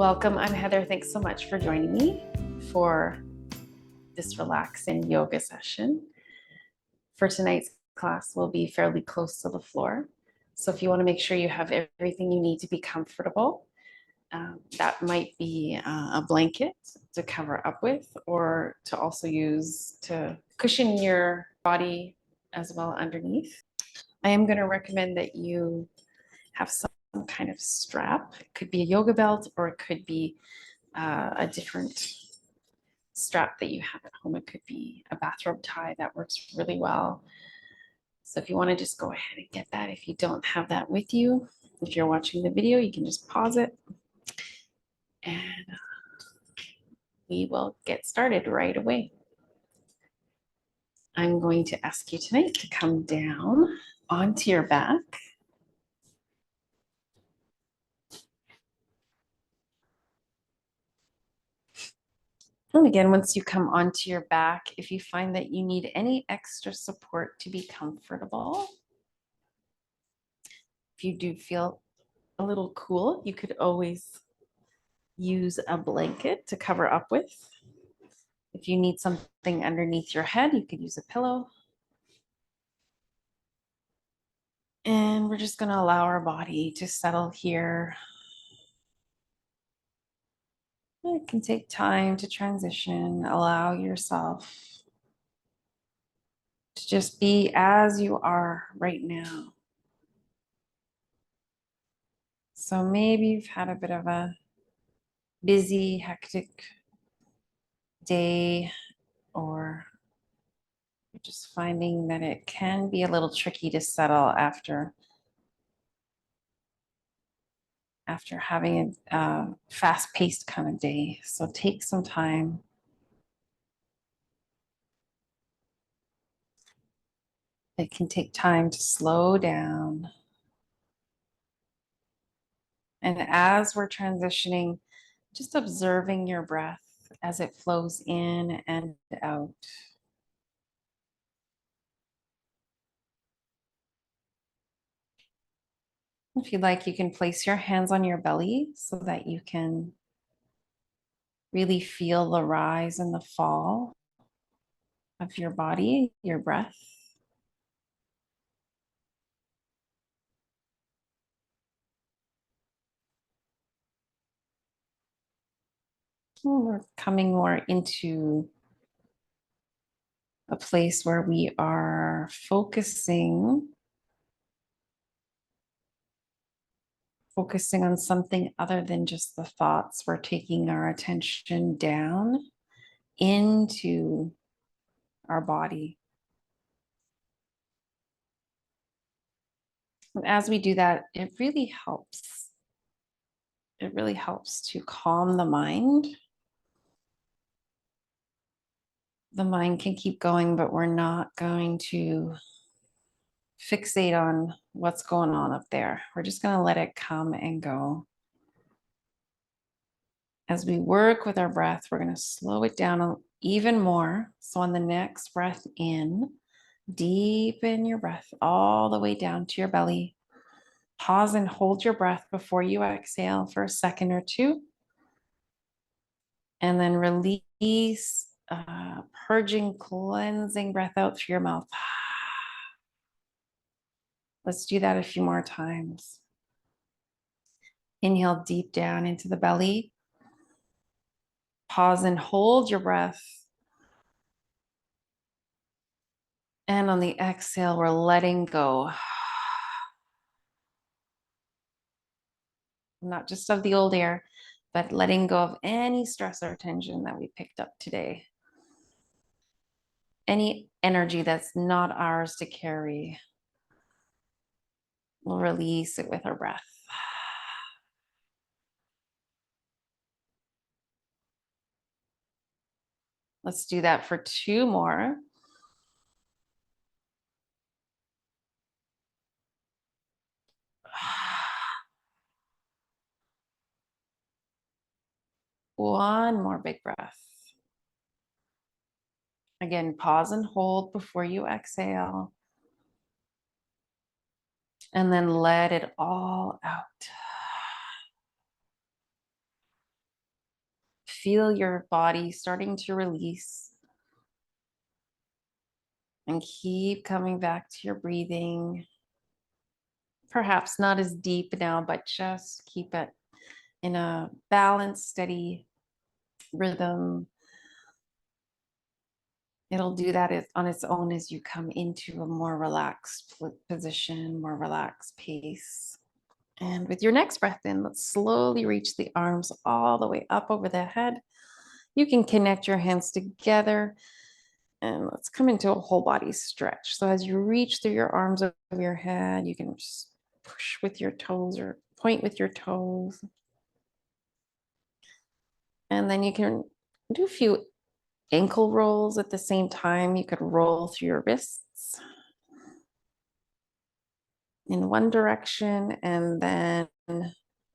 Welcome. I'm Heather. Thanks so much for joining me for this relaxing yoga session. For tonight's class, we'll be fairly close to the floor. So if you want to make sure you have everything you need to be comfortable, that might be a blanket to cover up with, or to also use to cushion your body as well underneath. I am going to recommend that you have some kind of strap. It could be a yoga belt, or it could be a different strap that you have at home. It could be a bathrobe tie that works really well. So if you want to just go ahead and get that, if you don't have that with you, if you're watching the video, you can just pause it and we will get started right away. I'm going to ask you tonight to come down onto your back. And again, once you come onto your back, if you find that you need any extra support to be comfortable, if you do feel a little cool, you could always use a blanket to cover up with. If you need something underneath your head, you could use a pillow. And we're just going to allow our body to settle here. It can take time to transition. Allow yourself to just be as you are right now. So maybe you've had a bit of a busy, hectic day, or you're just finding that it can be a little tricky to settle after having a fast-paced kind of day. So take some time. It can take time to slow down. And as we're transitioning, just observing your breath as it flows in and out. If you'd like, you can place your hands on your belly so that you can really feel the rise and the fall of your body, your breath. We're coming more into a place where we are focusing on something other than just the thoughts. We're taking our attention down into our body. And as we do that, it really helps. It really helps to calm the mind. The mind can keep going, but we're not going to fixate on what's going on up there. We're just going to let it come and go. As we work with our breath, we're going to slow it down even more. So on the next breath in, deepen your breath all the way down to your belly. Pause and hold your breath before you exhale for a second or two. And then release, purging, cleansing breath out through your mouth. Let's do that a few more times. Inhale deep down into the belly. Pause and hold your breath. And on the exhale, we're letting go. Not just of the old air, but letting go of any stress or tension that we picked up today. Any energy that's not ours to carry, we'll release it with our breath. Let's do that for two more. One more big breath. Again, pause and hold before you exhale. And then let it all out. feel your body starting to release. And keep coming back to your breathing. Perhaps not as deep now, but just keep it in a balanced, steady rhythm. It'll do that on its own as you come into a more relaxed position, more relaxed pace. And with your next breath in, let's slowly reach the arms all the way up over the head. You can connect your hands together and let's come into a whole body stretch. So as you reach through your arms over your head, you can just push with your toes or point with your toes. And then you can do a few ankle rolls at the same time. You could roll through your wrists in one direction and then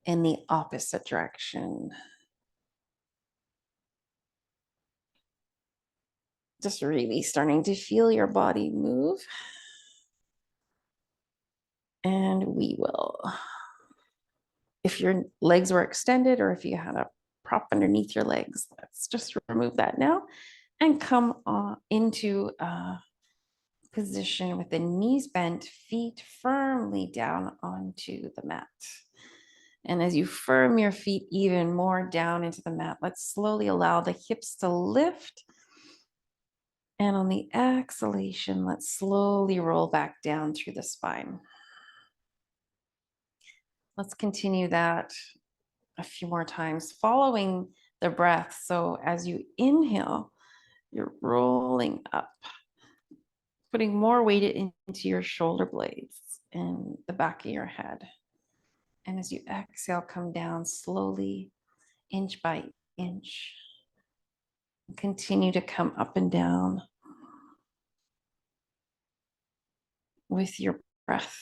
in the opposite direction. Just really starting to feel your body move. And we will, if your legs were extended or if you had a prop underneath your legs, let's just remove that now and come into a position with the knees bent, feet firmly down onto the mat. And as you firm your feet even more down into the mat, let's slowly allow the hips to lift. And on the exhalation, let's slowly roll back down through the spine. Let's continue that a few more times, following the breath. So as you inhale, you're rolling up, putting more weight into your shoulder blades and the back of your head. And as you exhale, come down slowly, inch by inch. Continue to come up and down with your breath.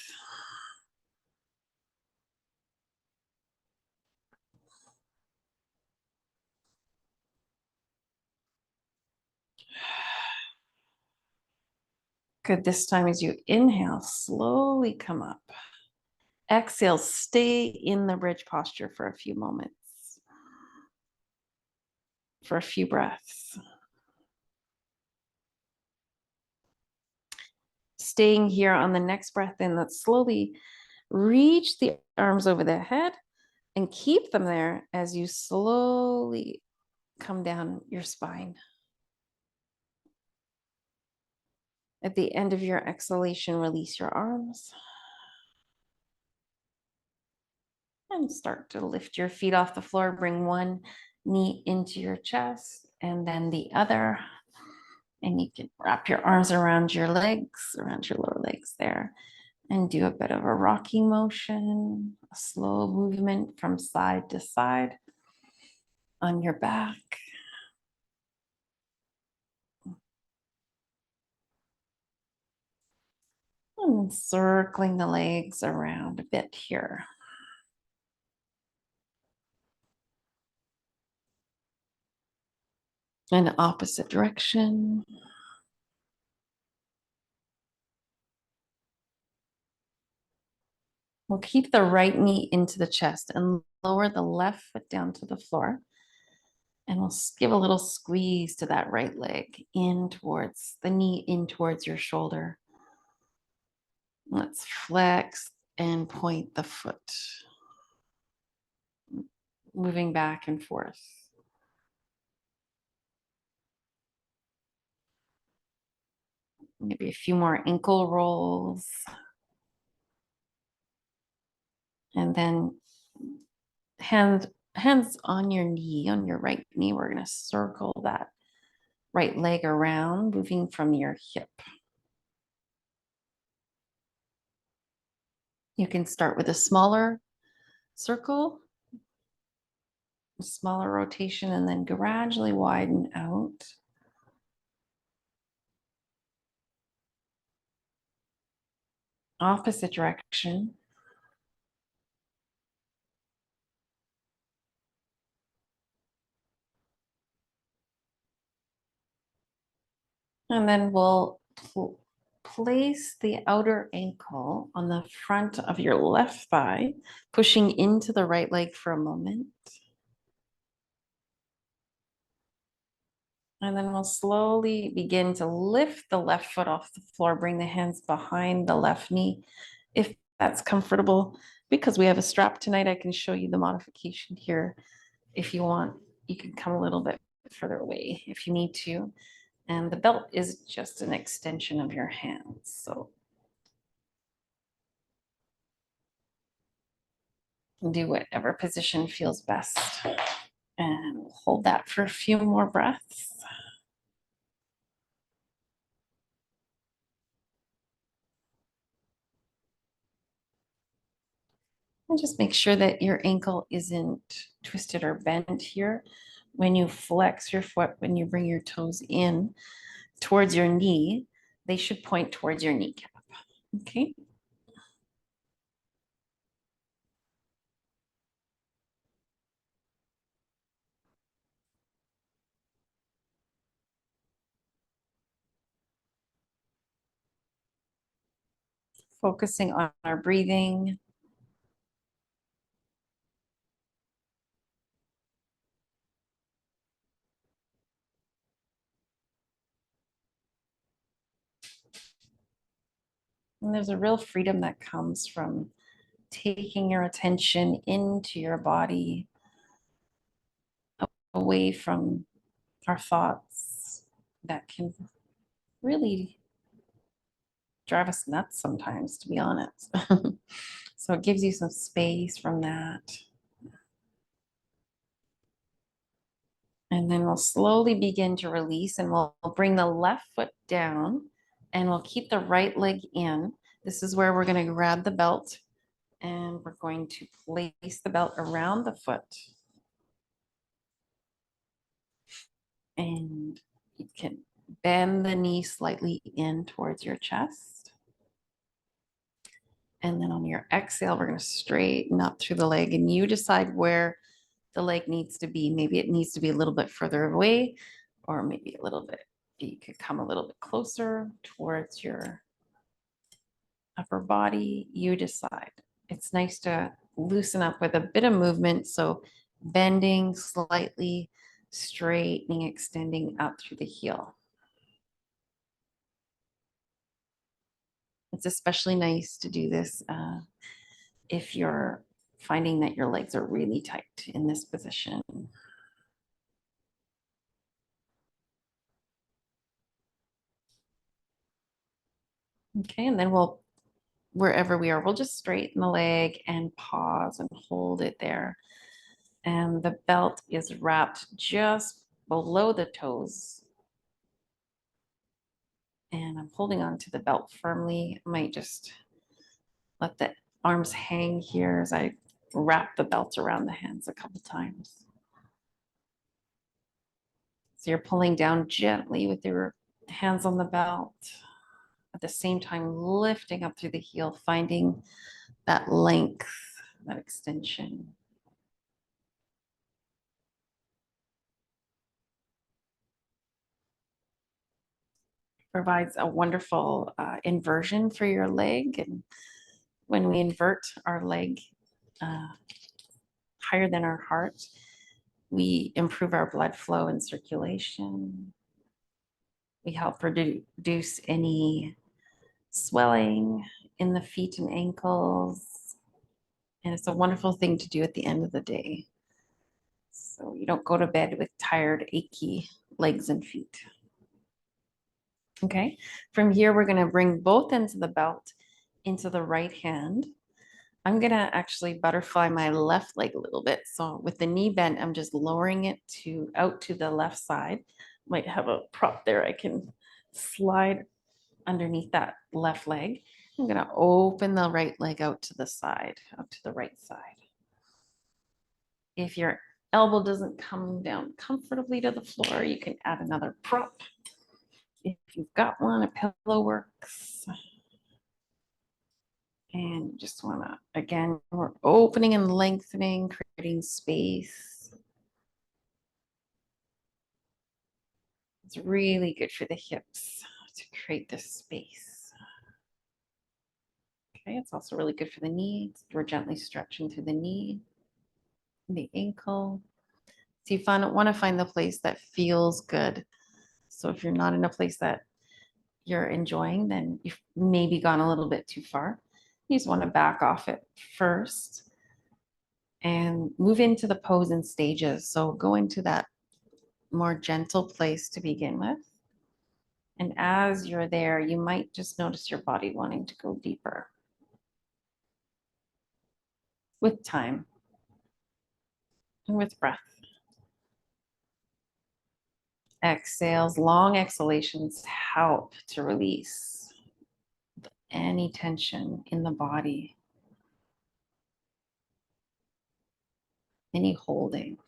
Good. This time as you inhale, slowly come up. Exhale, stay in the bridge posture for a few moments, for a few breaths. Staying here on the next breath in, let's slowly reach the arms over the head and keep them there as you slowly come down your spine. At the end of your exhalation, release your arms. And start to lift your feet off the floor. Bring one knee into your chest and then the other. And you can wrap your arms around your legs, around your lower legs there, and do a bit of a rocking motion, a slow movement from side to side on your back. And circling the legs around a bit here. In the opposite direction. We'll keep the right knee into the chest and lower the left foot down to the floor. And we'll give a little squeeze to that right leg in towards the knee, in towards your shoulder. Let's flex and point the foot, moving back and forth. Maybe a few more ankle rolls. And then hands on your knee, on your right knee. We're going to circle that right leg around, moving from your hip. You can start with a smaller circle, a smaller rotation, and then gradually widen out. Opposite direction. And then we'll place the outer ankle on the front of your left thigh, pushing into the right leg for a moment. And then we'll slowly begin to lift the left foot off the floor, bring the hands behind the left knee, if that's comfortable. Because we have a strap tonight, I can show you the modification here. If you want, you can come a little bit further away if you need to. And the belt is just an extension of your hands. So do whatever position feels best. And hold that for a few more breaths. And just make sure that your ankle isn't twisted or bent here. When you flex your foot, when you bring your toes in towards your knee, they should point towards your kneecap. Okay. Focusing on our breathing. And there's a real freedom that comes from taking your attention into your body, away from our thoughts that can really drive us nuts sometimes, to be honest. So it gives you some space from that. And then we'll slowly begin to release, and we'll bring the left foot down and we'll keep the right leg in. This is where we're going to grab the belt and we're going to place the belt around the foot. And you can bend the knee slightly in towards your chest. And then on your exhale, we're going to straighten up through the leg, and you decide where the leg needs to be. Maybe it needs to be a little bit further away, or maybe a little bit, you could come a little bit closer towards your upper body. You decide. It's nice to loosen up with a bit of movement. So bending slightly, straightening, extending out through the heel. It's especially nice to do this if you're finding that your legs are really tight in this position. Okay, and then we'll, wherever we are, we'll just straighten the leg and pause and hold it there. And the belt is wrapped just below the toes. And I'm holding on to the belt firmly. I might just let the arms hang here as I wrap the belt around the hands a couple times. So you're pulling down gently with your hands on the belt, at the same time lifting up through the heel, finding that length, that extension. Provides a wonderful inversion for your leg. And when we invert our leg higher than our heart, we improve our blood flow and circulation. We help reduce any swelling in the feet and ankles. And it's a wonderful thing to do at the end of the day. So you don't go to bed with tired, achy legs and feet. Okay, from here, we're going to bring both ends of the belt into the right hand. I'm going to actually butterfly my left leg a little bit. So with the knee bent, I'm just lowering it out to the left side. Might have a prop there I can slide underneath that left leg. I'm going to open the right leg out to the side, out to the right side. If your elbow doesn't come down comfortably to the floor, you can add another prop. If you've got one, a pillow works. And just want to, again, we're opening and lengthening, creating space. It's really good for the hips to create this space. Okay, it's also really good for the knees. We're gently stretching through the knee, the ankle. So you want to find the place that feels good. So if you're not in a place that you're enjoying, then you've maybe gone a little bit too far. You just want to back off it first and move into the pose in stages. So go into that more gentle place to begin with. And as you're there, you might just notice your body wanting to go deeper with time and with breath. Exhales, long exhalations help to release any tension in the body, any holding.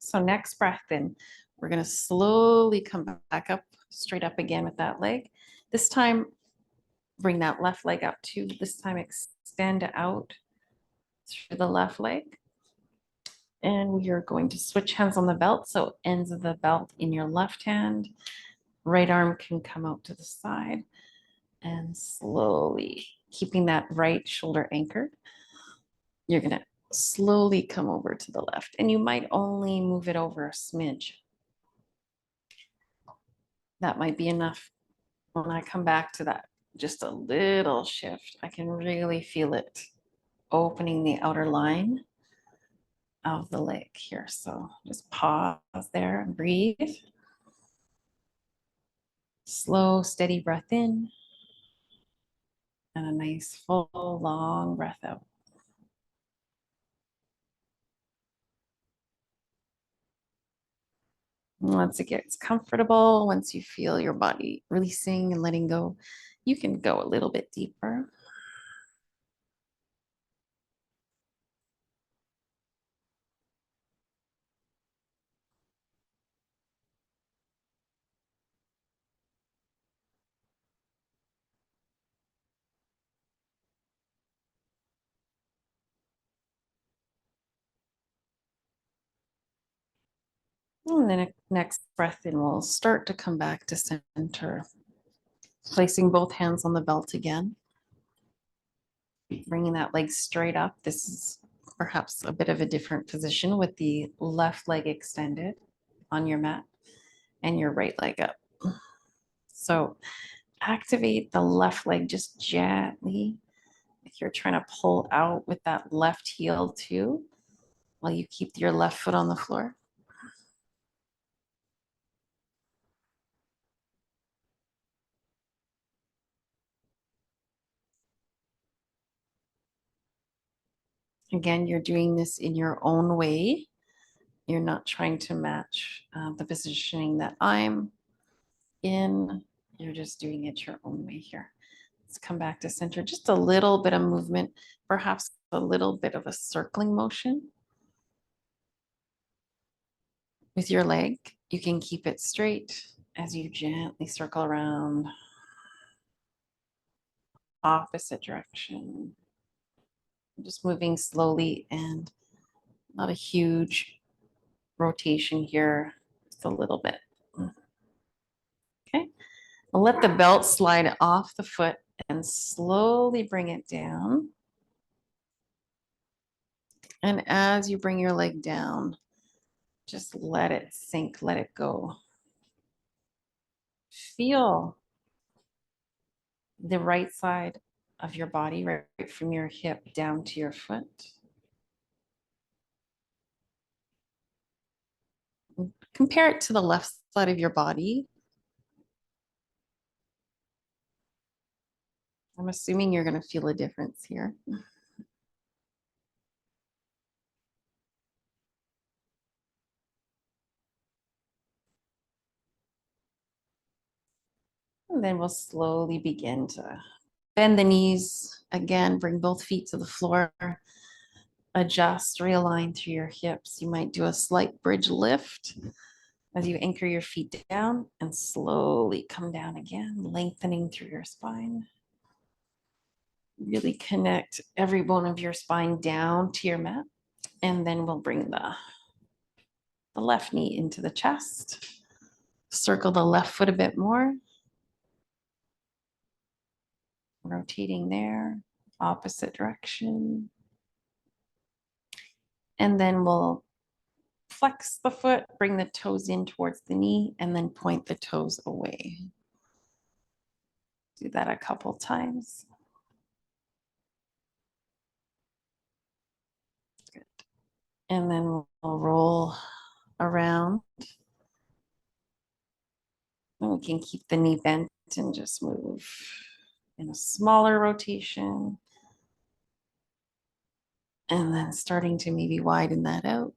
So next breath in, we're going to slowly come back up, straight up again with that leg. This time, bring that left leg up too. This time, extend out through the left leg. And we are going to switch hands on the belt. So ends of the belt in your left hand. Right arm can come out to the side. And slowly, keeping that right shoulder anchored, you're going to slowly come over to the left. And you might only move it over a smidge. That might be enough. When I come back to that, just a little shift, I can really feel it opening the outer line of the leg here. So just pause there and breathe. Slow, steady breath in. And a nice, full, long breath out. Once it gets comfortable, once you feel your body releasing and letting go, you can go a little bit deeper. And then next breath in, we'll start to come back to center. Placing both hands on the belt again. Bringing that leg straight up. This is perhaps a bit of a different position with the left leg extended on your mat and your right leg up. So activate the left leg just gently. If you're trying to pull out with that left heel too, while you keep your left foot on the floor. Again, you're doing this in your own way. You're not trying to match the positioning that I'm in. You're just doing it your own way here. Let's come back to center. Just a little bit of movement, perhaps a little bit of a circling motion with your leg. You can keep it straight as you gently circle around opposite direction. Just moving slowly and not a huge rotation here, just a little bit. Okay, I'll let the belt slide off the foot and slowly bring it down. And as you bring your leg down, just let it sink, let it go. Feel the right side of your body, right from your hip down to your foot. Compare it to the left side of your body. I'm assuming you're going to feel a difference here. And then we'll slowly begin to bend the knees. Again, bring both feet to the floor. Adjust, realign through your hips. You might do a slight bridge lift as you anchor your feet down and slowly come down again, lengthening through your spine. Really connect every bone of your spine down to your mat. And then we'll bring the left knee into the chest. Circle the left foot a bit more. Rotating there. opposite direction. And then we'll flex the foot, bring the toes in towards the knee, and then point the toes away. Do that a couple times. Good. And then we'll roll around. And we can keep the knee bent and just move in a smaller rotation. And then starting to maybe widen that out.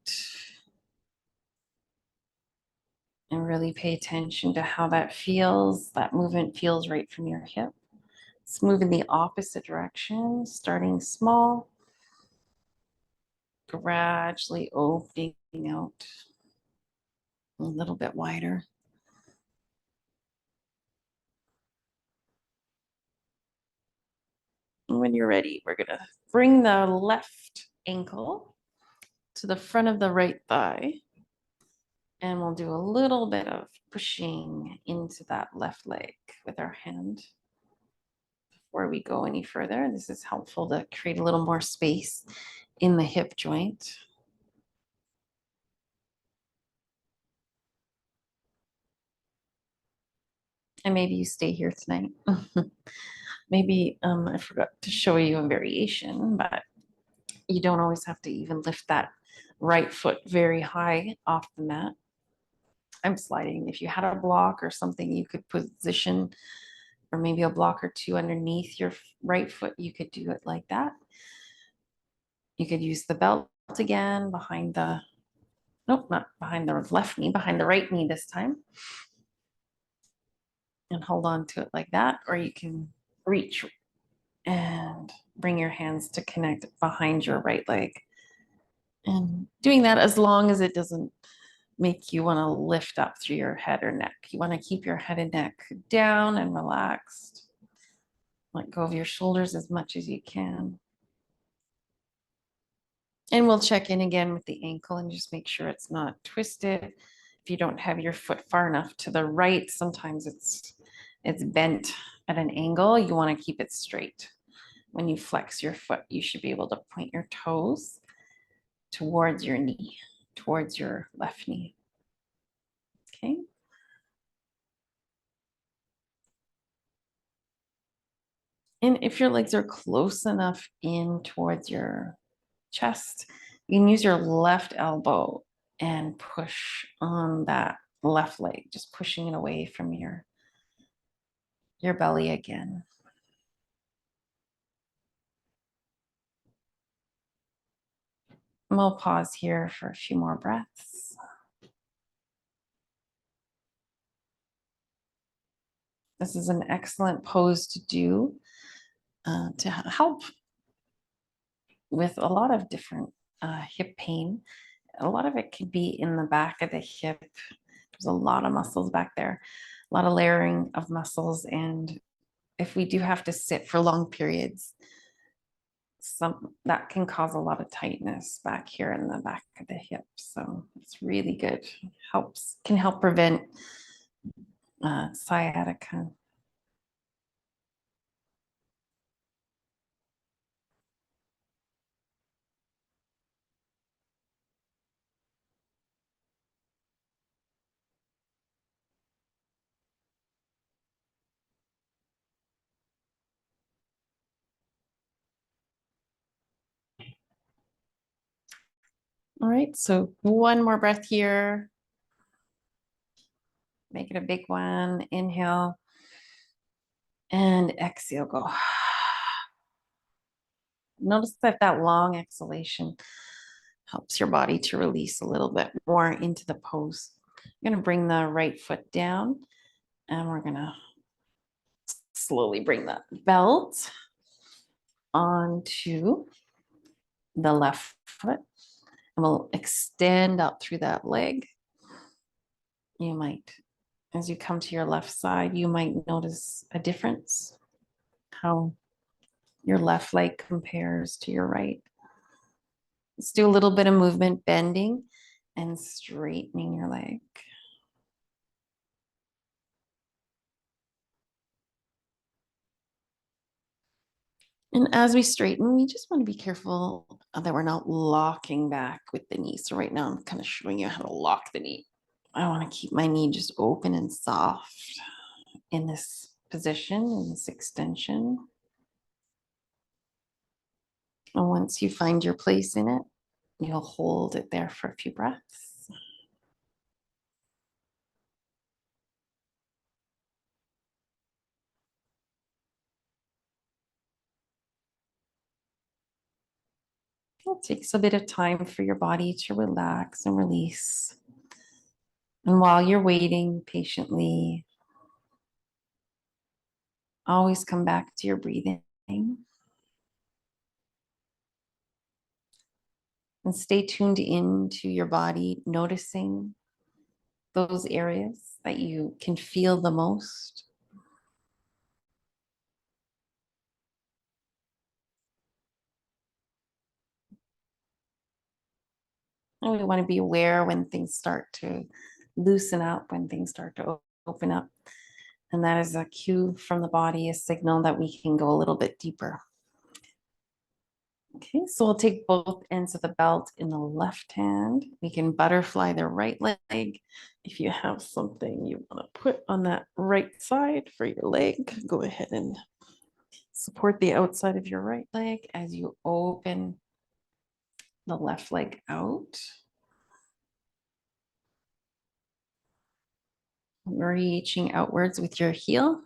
And really pay attention to how that feels. That movement feels right from your hip. Let's move in the opposite direction, starting small, gradually opening out a little bit wider. And when you're ready, we're gonna bring the left ankle to the front of the right thigh. And we'll do a little bit of pushing into that left leg with our hand before we go any further. This is helpful to create a little more space in the hip joint. And maybe you stay here tonight. Maybe I forgot to show you a variation, but you don't always have to even lift that right foot very high off the mat. I'm sliding. If you had a block or something, you could position, or maybe a block or two underneath your right foot, you could do it like that. You could use the belt again behind the, nope, not behind the left knee, behind the right knee this time. And hold on to it like that, or you can reach and bring your hands to connect behind your right leg. And doing that as long as it doesn't make you want to lift up through your head or neck. You want to keep your head and neck down and relaxed. Let go of your shoulders as much as you can. And we'll check in again with the ankle and just make sure it's not twisted. If you don't have your foot far enough to the right, sometimes it's bent at an angle. You want to keep it straight. When you flex your foot, you should be able to point your toes towards your knee, towards your left knee. Okay. And if your legs are close enough in towards your chest, you can use your left elbow and push on that left leg, just pushing it away from your belly again. And we'll pause here for a few more breaths. This is an excellent pose to do to help with a lot of different hip pain. A lot of it could be in the back of the hip. There's a lot of muscles back there, a lot of layering of muscles. And if we do have to sit for long periods, that can cause a lot of tightness back here in the back of the hip. So it's really good. Can help prevent sciatica. All right, so one more breath here. Make it a big one. Inhale and exhale, go. Notice that long exhalation helps your body to release a little bit more into the pose. I'm gonna bring the right foot down and we're gonna slowly bring the belt onto the left foot. And we'll extend out through that leg. You might, as you come to your left side, you might notice a difference, how your left leg compares to your right. Let's do a little bit of movement, bending and straightening your leg. And as we straighten, we just want to be careful that we're not locking back with the knee. So right now I'm kind of showing you how to lock the knee. I want to keep my knee just open and soft in this position, in this extension. And once you find your place in it, you'll hold it there for a few breaths. It takes a bit of time for your body to relax and release. And while you're waiting patiently, always come back to your breathing and stay tuned into your body, noticing those areas that you can feel the most. And we want to be aware when things start to loosen up, when things start to open up. And that is a cue from the body, a signal that we can go a little bit deeper. Okay, so we'll take both ends of the belt in the left hand. We can butterfly the right leg. If you have something you want to put on that right side for your leg, go ahead and support the outside of your right leg as you open the left leg out. Reaching outwards with your heel.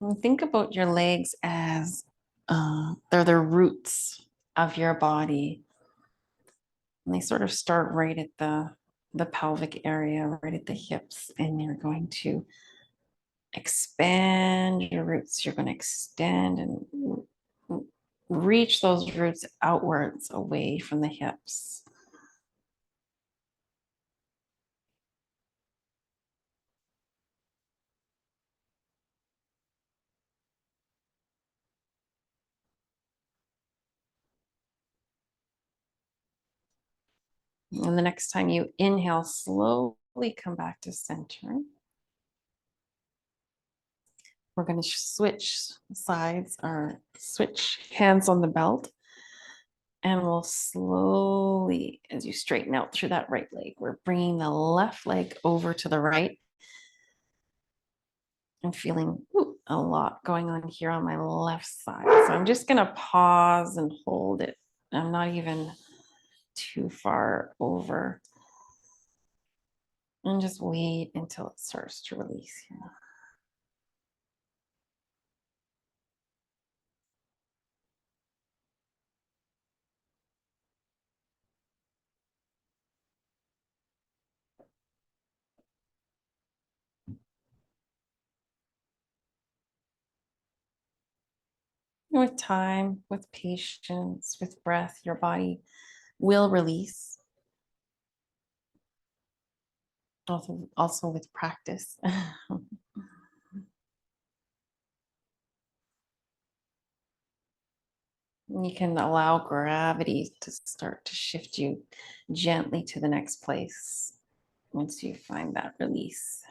And think about your legs as they're the roots of your body. And they sort of start right at the pelvic area, right at the hips. And you're going to expand your roots. You're going to extend and reach those roots outwards away from the hips. And the next time you inhale, slowly come back to center. We're going to switch sides or switch hands on the belt. And we'll slowly, as you straighten out through that right leg, we're bringing the left leg over to the right. I'm feeling a lot going on here on my left side. So I'm just going to pause and hold it. I'm not even too far over. And just wait until it starts to release here. With time, with patience, with breath, your body will release. Also with practice. You can allow gravity to start to shift you gently to the next place once you find that release.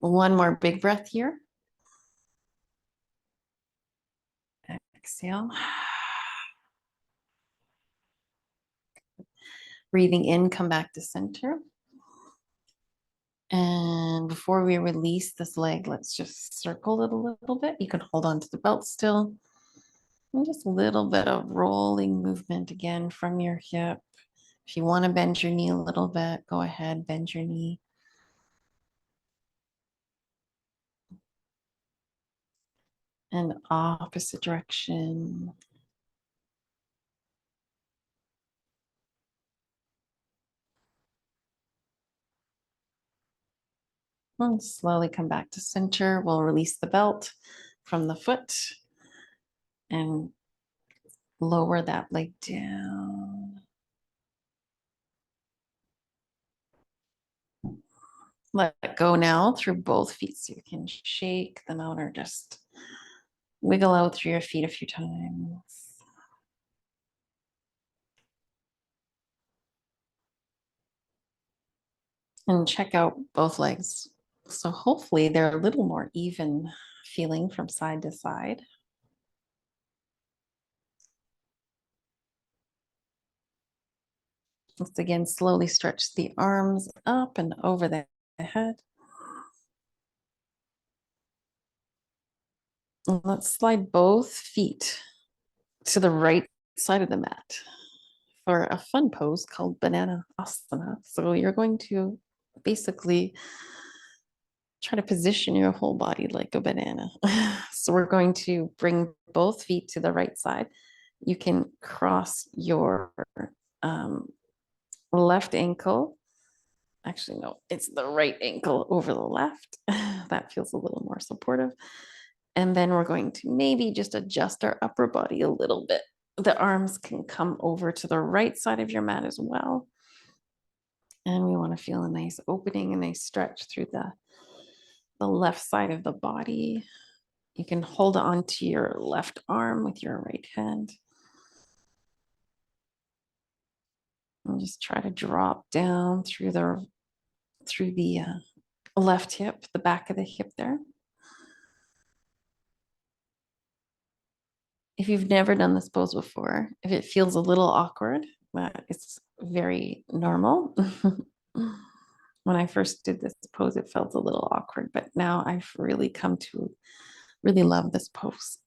One more big breath here. Exhale. Breathing in, come back to center. And before we release this leg, let's just circle it a little bit. You can hold on to the belt still. And just a little bit of rolling movement again from your hip. If you want to bend your knee a little bit, go ahead, bend your knee. And opposite direction. And slowly come back to center. We'll release the belt from the foot and lower that leg down. Let it go now through both feet so you can shake them out or just Wiggle out through your feet a few times. And check out both legs. So hopefully they're a little more even feeling from side to side. Once again, slowly stretch the arms up and over the head. And let's slide both feet to the right side of the mat for a fun pose called Banana Asana. So you're going to basically try to position your whole body like a banana. So we're going to bring both feet to the right side. You can cross your um, left ankle. Actually, no, it's the right ankle over the left. That feels a little more supportive. And then we're going to maybe just adjust our upper body a little bit. The arms can come over to the right side of your mat as well. And we want to feel a nice opening, a nice stretch through the left side of the body. You can hold on to your left arm with your right hand. And just try to drop down through the left hip, the back of the hip there. If you've never done this pose before, if it feels a little awkward, it's very normal. When I first did this pose, it felt a little awkward, but now I've really come to really love this pose.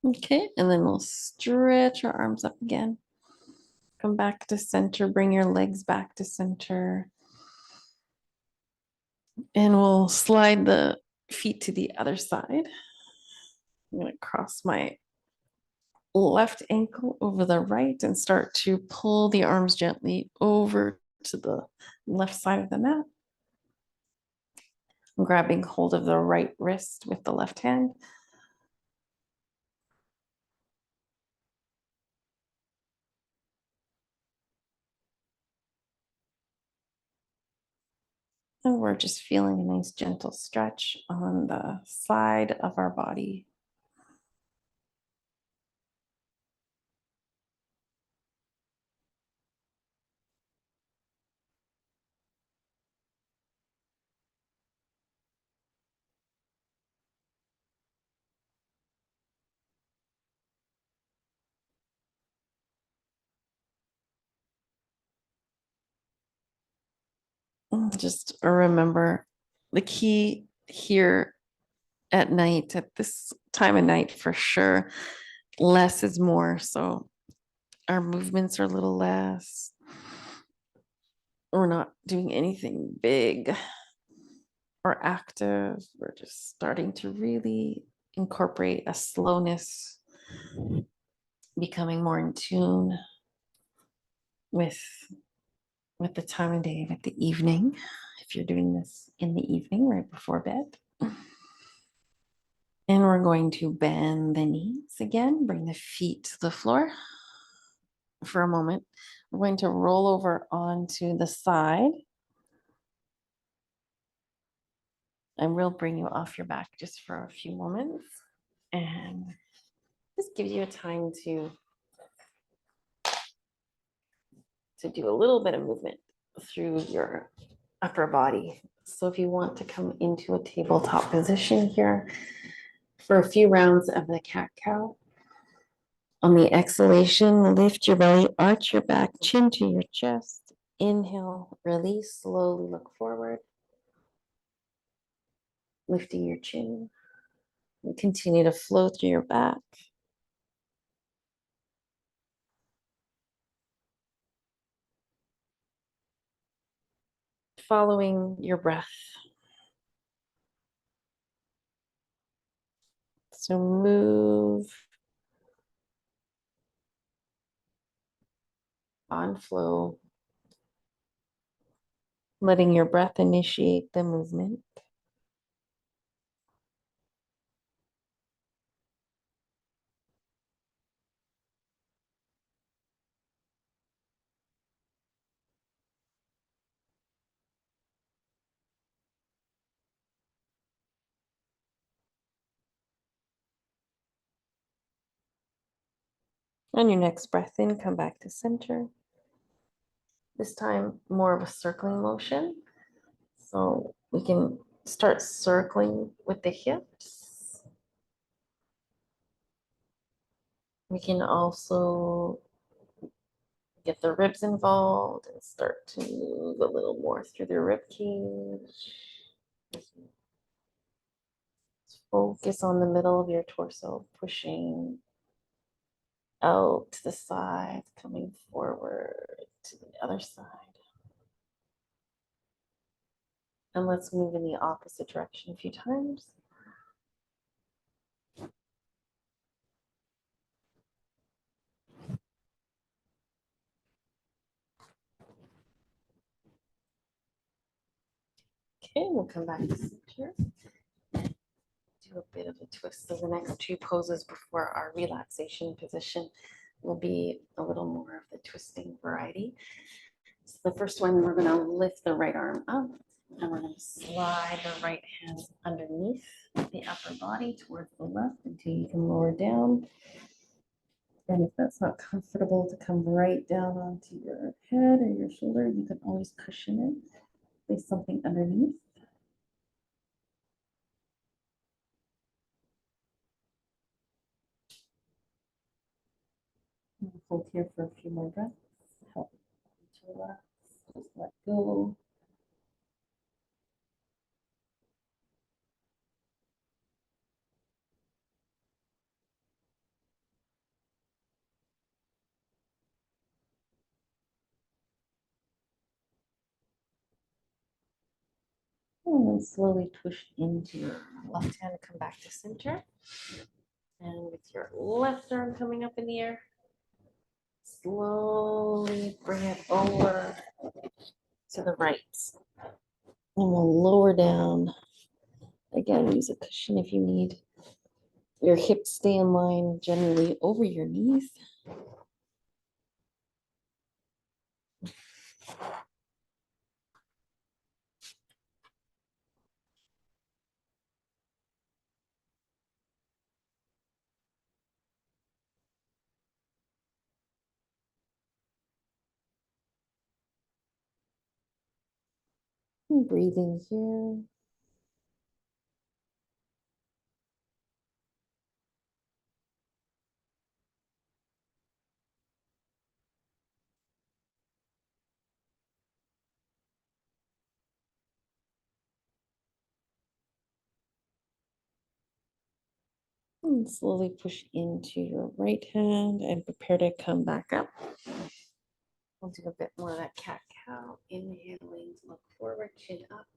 Okay, and then we'll stretch our arms up again. Come back to center, bring your legs back to center. And we'll slide the feet to the other side. I'm going to cross my left ankle over the right and start to pull the arms gently over to the left side of the mat. I'm grabbing hold of the right wrist with the left hand. And we're just feeling a nice gentle stretch on the side of our body. Just remember the key here at night, at this time of night for sure, less is more. So our movements are a little less. We're not doing anything big or active. We're just starting to really incorporate a slowness, becoming more in tune with the time of day, with the evening. If you're doing this in the evening, right before bed. And we're going to bend the knees again, bring the feet to the floor for a moment. We're going to roll over onto the side. And we'll bring you off your back just for a few moments. And this gives you a time to do a little bit of movement through your upper body. So if you want to come into a tabletop position here for a few rounds of the cat-cow, on the exhalation, lift your belly, arch your back, chin to your chest. Inhale, release, slowly look forward. Lifting your chin. And continue to flow through your back. Following your breath. So move on flow letting your breath initiate the movement. On your next breath in, come back to center. This time, more of a circling motion. So we can start circling with the hips. We can also get the ribs involved and start to move a little more through the rib cage. Focus on the middle of your torso, pushing out to the side, coming forward to the other side. And let's move in the opposite direction a few times. Okay, we'll come back to center. Do a bit of a twist. So the next two poses before our relaxation position will be a little more of the twisting variety. So the first one, we're going to lift the right arm up and we're going to slide the right hand underneath the upper body towards the left until you can lower down. And if that's not comfortable to come right down onto your head or your shoulder, you can always cushion it. Place something underneath. Hold here for a few more breaths. Help you to relax. Just let go. And then slowly push into your left hand, come back to center. And with your left arm coming up in the air, slowly bring it over to the right. And we'll lower down. Again, use a cushion if you need. Your hips stay in line generally over your knees. And breathing here. And slowly push into your right hand and prepare to come back up. We'll do a bit more of that cat-cow. Inhaling, look forward, chin up.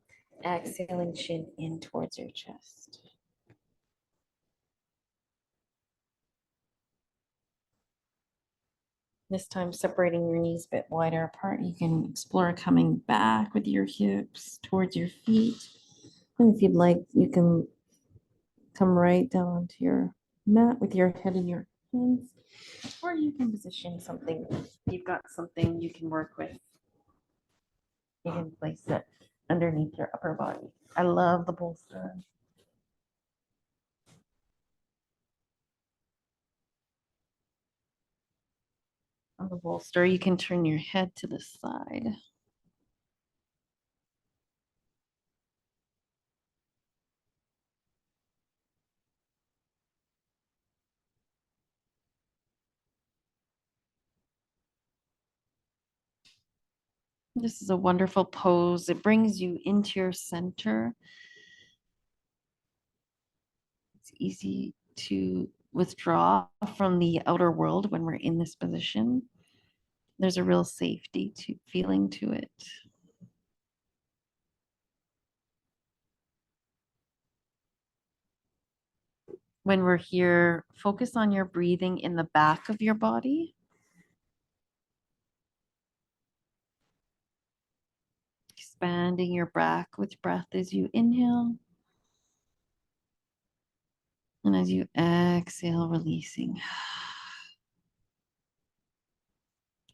Exhaling, chin in towards your chest. This time separating your knees a bit wider apart. You can explore coming back with your hips towards your feet. And if you'd like, you can come right down onto your mat with your head in your hands. Or you can position something. You've got something you can work with. You can place it underneath your upper body. I love the bolster. On the bolster, you can turn your head to the side. This is a wonderful pose. It brings you into your center. It's easy to withdraw from the outer world when we're in this position. There's a real safety to feeling to it. When we're here, focus on your breathing in the back of your body. Expanding your back with breath as you inhale. And as you exhale, releasing.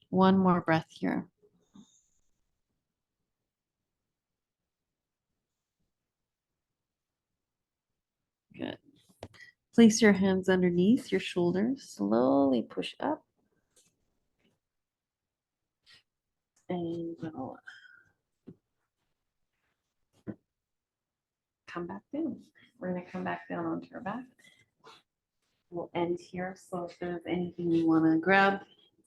One more breath here. Good. Place your hands underneath your shoulders. Slowly push up. And we'll come back down. We're going to come back down onto our back. We'll end here. So if there's anything you want to grab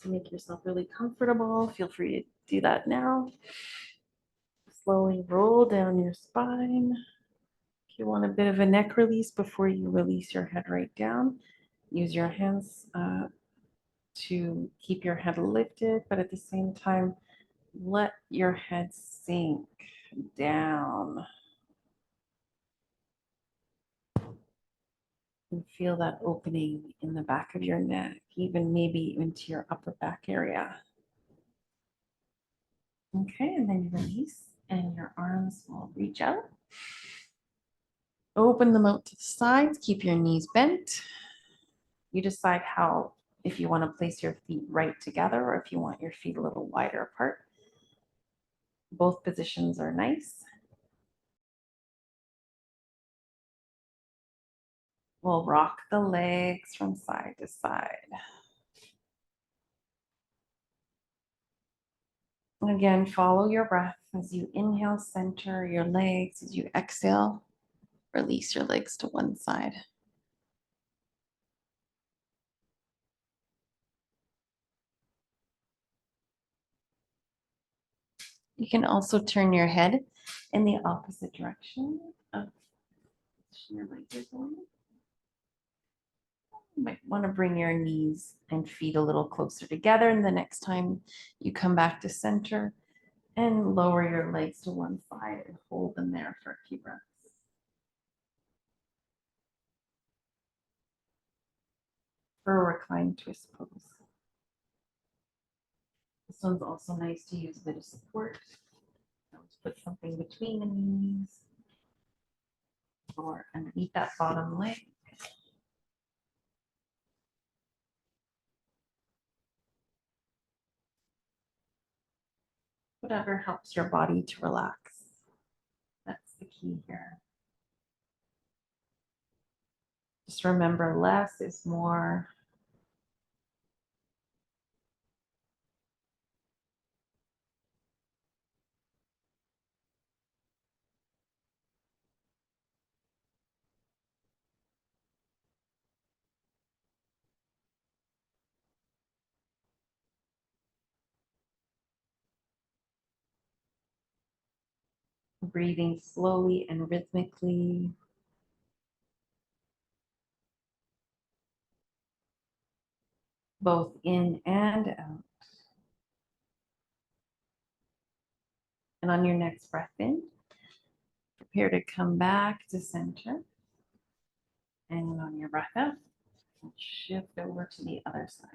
to make yourself really comfortable, feel free to do that now. Slowly roll down your spine. If you want a bit of a neck release before you release your head right down, use your hands to keep your head lifted, but at the same time, let your head sink down. And feel that opening in the back of your neck, even maybe into your upper back area. Okay, and then you release, and your arms will reach out. Open them out to the sides, keep your knees bent. You decide how, if you want to place your feet right together or if you want your feet a little wider apart. Both positions are nice. We'll rock the legs from side to side. Again, follow your breath as you inhale, center your legs. As you exhale, release your legs to one side. You can also turn your head in the opposite direction of your legs are going. You might want to bring your knees and feet a little closer together. And the next time you come back to center, and lower your legs to one side and hold them there for a few breaths. For a reclined twist pose. This one's also nice to use a bit of support. Let's put something between the knees or underneath that bottom leg. Whatever helps your body to relax. That's the key here. Just remember, less is more. Breathing slowly and rhythmically. Both in and out. And on your next breath in, prepare to come back to center. And on your breath out, shift over to the other side.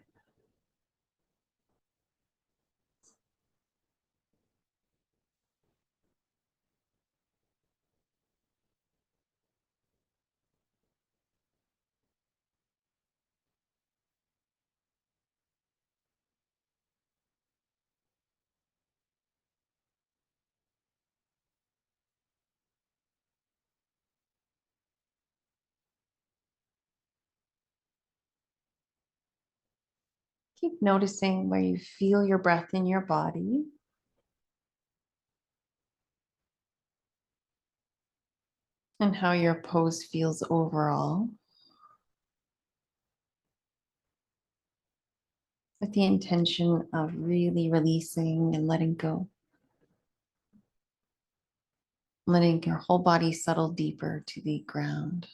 Keep noticing where you feel your breath in your body. And how your pose feels overall. With the intention of really releasing and letting go. Letting your whole body settle deeper to the ground.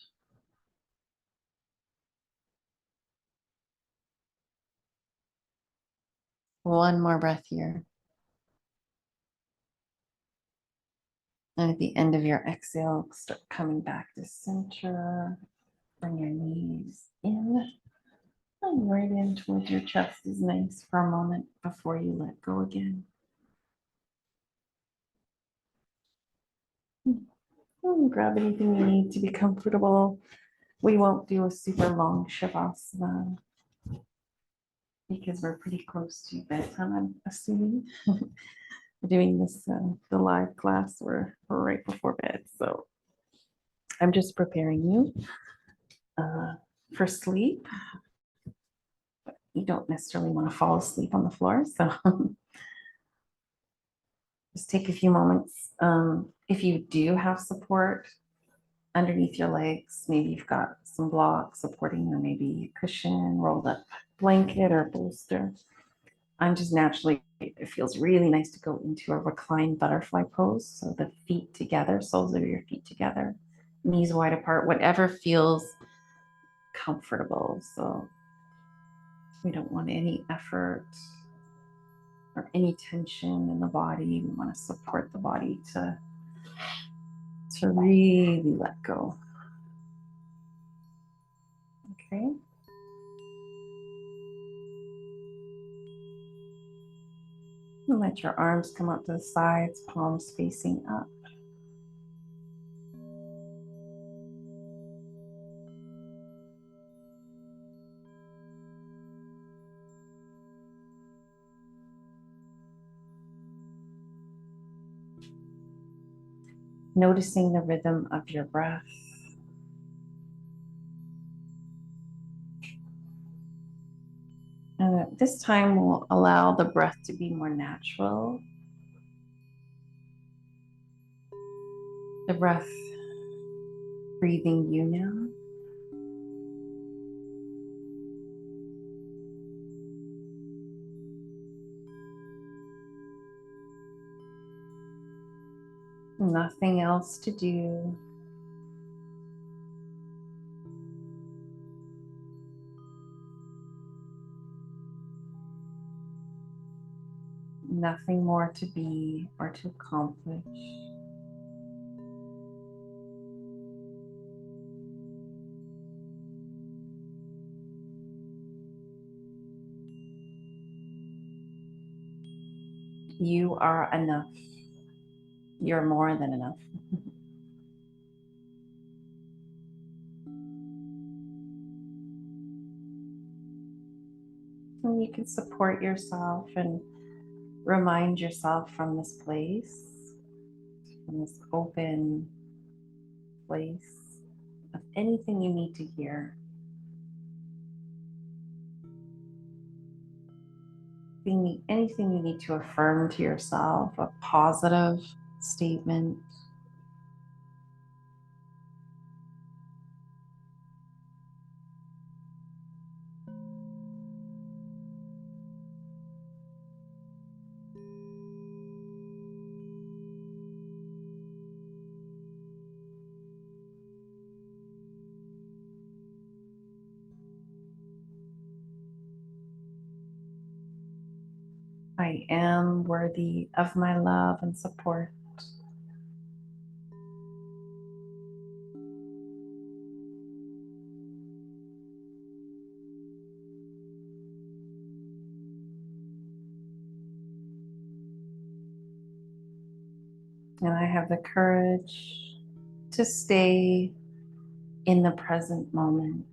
One more breath here. And at the end of your exhale, start coming back to center. Bring your knees in. And right in towards your chest is nice for a moment before you let go again. Grab anything you need to be comfortable. We won't do a super long shavasana because we're pretty close to bedtime, I'm assuming. We're doing this, the live class, we're right before bed, so I'm just preparing you for sleep. You don't necessarily want to fall asleep on the floor, so just take a few moments. If you do have support underneath your legs, maybe you've got some blocks supporting, or maybe a cushion, rolled up blanket or bolster. I'm just naturally, it feels really nice to go into a reclined butterfly pose. So the feet together, soles of your feet together, knees wide apart, whatever feels comfortable. So we don't want any effort or any tension in the body. We want to support the body to really let go. Okay. And let your arms come up to the sides, palms facing up. Noticing the rhythm of your breath. And at this time, we'll allow the breath to be more natural. The breath breathing you now. Nothing else to do. Nothing more to be or to accomplish. You are enough. You're more than enough. And you can support yourself and remind yourself from this place, from this open place, of anything you need to hear. Anything you need to affirm to yourself, a positive statement. I am worthy of my love and support. And I have the courage to stay in the present moment.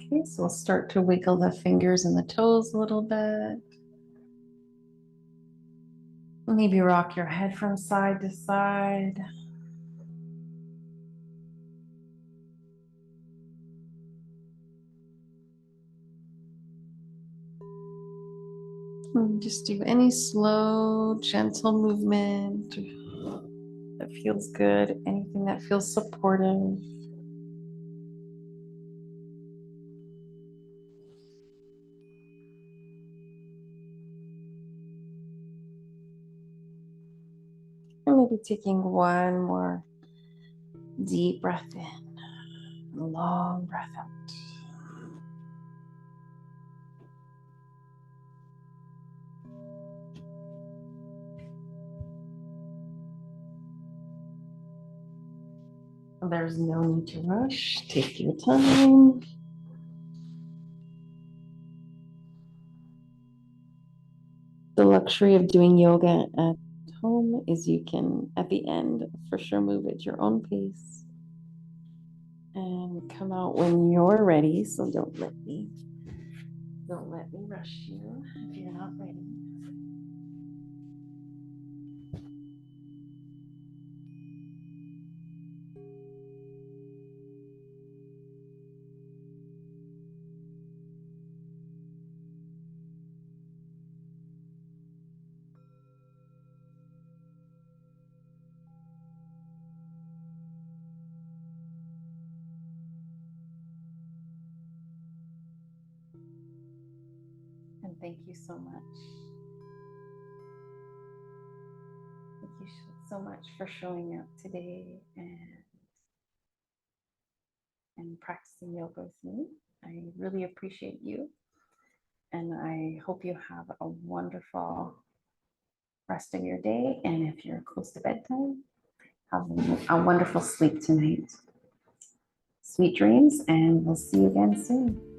Okay, so we'll start to wiggle the fingers and the toes a little bit. Maybe rock your head from side to side. And just do any slow, gentle movement that feels good, anything that feels supportive. And maybe taking one more deep breath in Long breath out. There's no need to rush. Take your time. The luxury of doing yoga at home is you can, at the end, for sure move at your own pace and come out when you're ready. So don't let me rush you if you're not ready. And thank you so much. Thank you so much for showing up today and practicing yoga with me. I really appreciate you. And I hope you have a wonderful rest of your day. And if you're close to bedtime, have a wonderful sleep tonight. Sweet dreams, and we'll see you again soon.